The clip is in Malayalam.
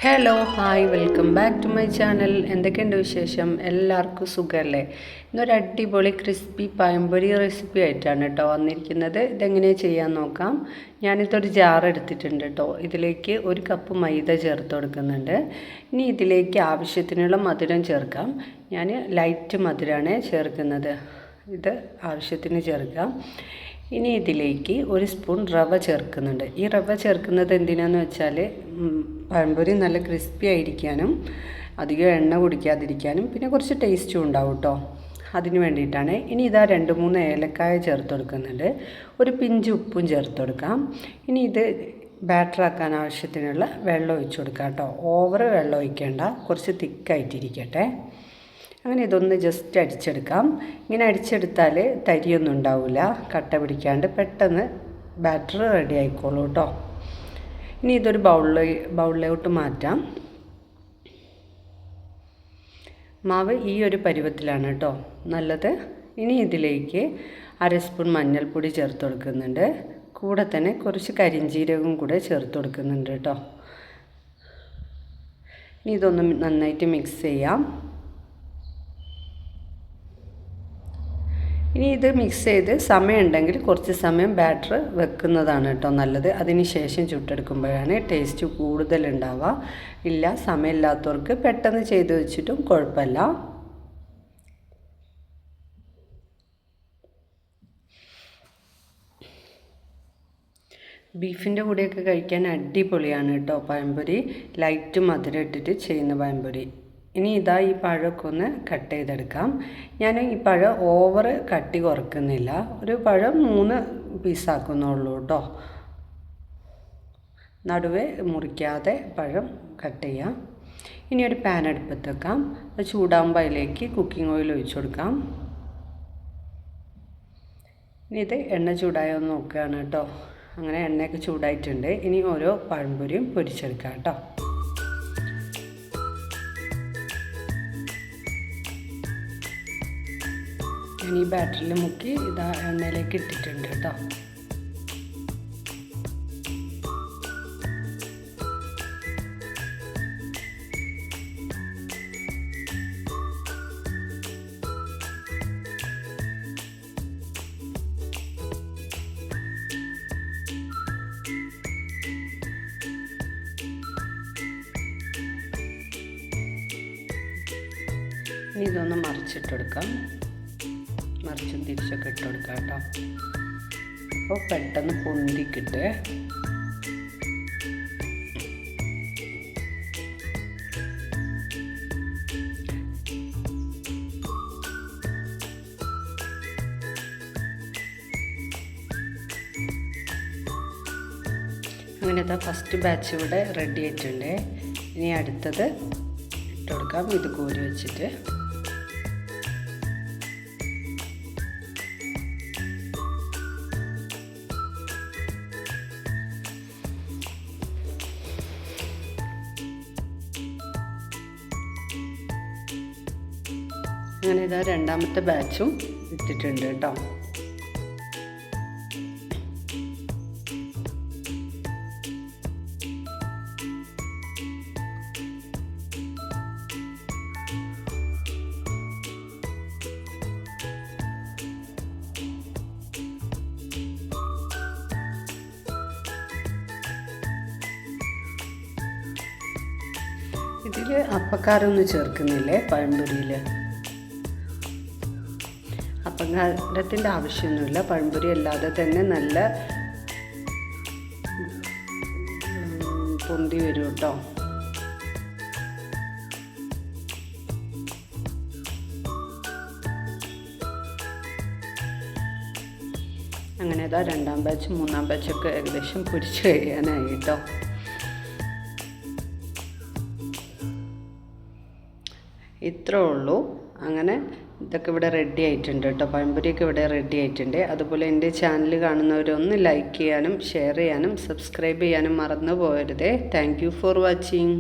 Hello hi welcome back to my channel. എന്തൊക്കെയുണ്ട് വിശേഷം? എല്ലാവർക്കും സുഖമല്ലേ? ഇന്നൊരു അടിപൊളി ക്രിസ്പി പഴംപൊരി റെസിപ്പി ആയിട്ടാണ് കേട്ടോ വന്നിരിക്കുന്നത്. ഇതെങ്ങനെയാണ് ചെയ്യാൻ നോക്കാം. ഞാനിതൊരു ജാർ എടുത്തിട്ടുണ്ട് കേട്ടോ. ഇതിലേക്ക് 1 കപ്പ് മൈദ ചേർത്ത് കൊടുക്കുന്നുണ്ട്. ഇനി ഇതിലേക്ക് ആവശ്യത്തിനുള്ള മധുരം ചേർക്കാം. ഞാൻ ലൈറ്റ് മധുരമാണ് ചേർക്കുന്നത്. ഇത് ആവശ്യത്തിന് ചേർക്കാം. ഇനി ഇതിലേക്ക് 1 സ്പൂൺ റവ ചേർക്കുന്നുണ്ട്. ഈ റവ ചേർക്കുന്നത് എന്തിനാന്ന് വെച്ചാൽ പഴംപൊരി നല്ല ക്രിസ്പി ആയിരിക്കാനും അധികം എണ്ണ കുടിക്കാതിരിക്കാനും പിന്നെ കുറച്ച് ടേസ്റ്റും ഉണ്ടാവും കേട്ടോ. അതിന് വേണ്ടിയിട്ടാണ്. ഇനി ഇതാ 2-3 ഏലക്കായ ചേർത്ത് കൊടുക്കുന്നുണ്ട്. ഒരു പിഞ്ച് ഉപ്പും ചേർത്ത് കൊടുക്കാം. ഇനി ഇത് ബാറ്ററാക്കാൻ ആവശ്യത്തിനുള്ള വെള്ളം ഒഴിച്ച് കൊടുക്കാം കേട്ടോ. ഓവർ വെള്ളം ഒഴിക്കേണ്ട, കുറച്ച് തിക്കായിട്ടിരിക്കട്ടെ. അങ്ങനെ ഇതൊന്ന് ജസ്റ്റ് അടിച്ചെടുക്കാം. ഇങ്ങനെ അടിച്ചെടുത്താൽ തരിയൊന്നും ഉണ്ടാവില്ല, കട്ട പിടിക്കാണ്ട് പെട്ടെന്ന് ബാറ്റർ റെഡി ആയിക്കോളൂ കേട്ടോ. ഇനി ഇതൊരു ബൗളിലോട്ട് മാറ്റാം. മാവ് ഈ ഒരു പരുവത്തിലാണ് കേട്ടോ നല്ലത്. ഇനി ഇതിലേക്ക് 1/2 സ്പൂൺ മഞ്ഞൾപ്പൊടി ചേർത്ത് കൊടുക്കുന്നുണ്ട്. കൂടെ തന്നെ കുറച്ച് കരിഞ്ജീരകവും കൂടെ ചേർത്ത് കൊടുക്കുന്നുണ്ട് കേട്ടോ. ഇനി ഇതൊന്ന് നന്നായിട്ട് മിക്സ് ചെയ്യാം. ഇനി ഇത് മിക്സ് ചെയ്ത് സമയമുണ്ടെങ്കിൽ കുറച്ച് സമയം ബാറ്റർ വെക്കുന്നതാണ് കേട്ടോ നല്ലത്. അതിന് ശേഷം ചുട്ടെടുക്കുമ്പോഴാണ് ടേസ്റ്റ് കൂടുതലുണ്ടാവുക. ഇല്ല, സമയമില്ലാത്തവർക്ക് പെട്ടെന്ന് ചെയ്ത് വെച്ചിട്ടും കുഴപ്പമില്ല. ബീഫിൻ്റെ കൂടെയൊക്കെ കഴിക്കാൻ അടിപൊളിയാണ് കേട്ടോ പഴംപൊരി. ലൈറ്റ് മധുരം ഇട്ടിട്ട് ചെയ്യുന്ന പഴംപൊരി. ഇനി ഇതാ ഈ പഴമൊക്കെ ഒന്ന് കട്ട് ചെയ്തെടുക്കാം. ഞാൻ ഈ പഴം ഓവർ കട്ടി കുറക്കുന്നില്ല. ഒരു പഴം 3 പീസാക്കുന്നുള്ളൂ കേട്ടോ. നടുവേ മുറിക്കാതെ പഴം കട്ട് ചെയ്യാം. ഇനി ഒരു പാൻ അടുപ്പത്ത് വെക്കാം. അത് ചൂടാകുമ്പോൾ അതിലേക്ക് കുക്കിംഗ് ഓയിൽ ഒഴിച്ച് കൊടുക്കാം. ഇനി ഇത് എണ്ണ ചൂടായോ എന്ന് നോക്കുകയാണ് കേട്ടോ. അങ്ങനെ എണ്ണയൊക്കെ ചൂടായിട്ടുണ്ട്. ഇനി ഓരോ പഴംപൊരിയും പൊരിച്ചെടുക്കാം കേട്ടോ. ഞാൻ ഈ ബാറ്ററിൽ മുക്കി ഇതാ എണ്ണയിലേക്ക് ഇട്ടിട്ടുണ്ട് കേട്ടോ. ഇനി ഇതൊന്ന് മറിച്ചിട്ടെടുക്കാം. മറിച്ചും തിരിച്ചൊക്കെ ഇട്ട് കൊടുക്കാം കേട്ടോ. അപ്പോൾ പെട്ടെന്ന് പൊന്തിക്കിട്ട് അങ്ങനത്തെ ഫസ്റ്റ് ബാച്ച് ഇവിടെ റെഡി ആയിട്ടുണ്ട്. ഇനി അടുത്തത് ഇട്ട് കൊടുക്കാം. ഇത് കോരി വെച്ചിട്ട് അങ്ങനെ ഇതാ 2ാമത്തെ ബാച്ചും ഇട്ടിട്ടുണ്ട് കേട്ടോ. ഇതിൽ അപ്പക്കാരൊന്നും ചേർക്കുന്നില്ലേ പഴംപൊരിയിൽ. അപ്പക്കാരത്തിൻ്റെ ആവശ്യമൊന്നുമില്ല. പഴംപൊരി അല്ലാതെ തന്നെ നല്ല പൊന്തി വരും കേട്ടോ. അങ്ങനെ ഇതാ 2ാം ബാച്ചും 3ാം ബാച്ചൊക്കെ ഏകദേശം പൊരിച്ച് കഴിയാനായി കേട്ടോ. ഇത്രേ ഉള്ളൂ. അങ്ങനെ ഇതൊക്കെ ഇവിടെ റെഡി ആയിട്ടുണ്ട് കേട്ടോ. പഴംപൊരിയൊക്കെ ഇവിടെ റെഡി ആയിട്ടുണ്ട്. അതുപോലെ എൻ്റെ ചാനൽ കാണുന്നവരൊന്ന് ലൈക്ക് ചെയ്യാനും ഷെയർ ചെയ്യാനും സബ്സ്ക്രൈബ് ചെയ്യാനും മറന്നു പോകരുതേ. Thank you for watching.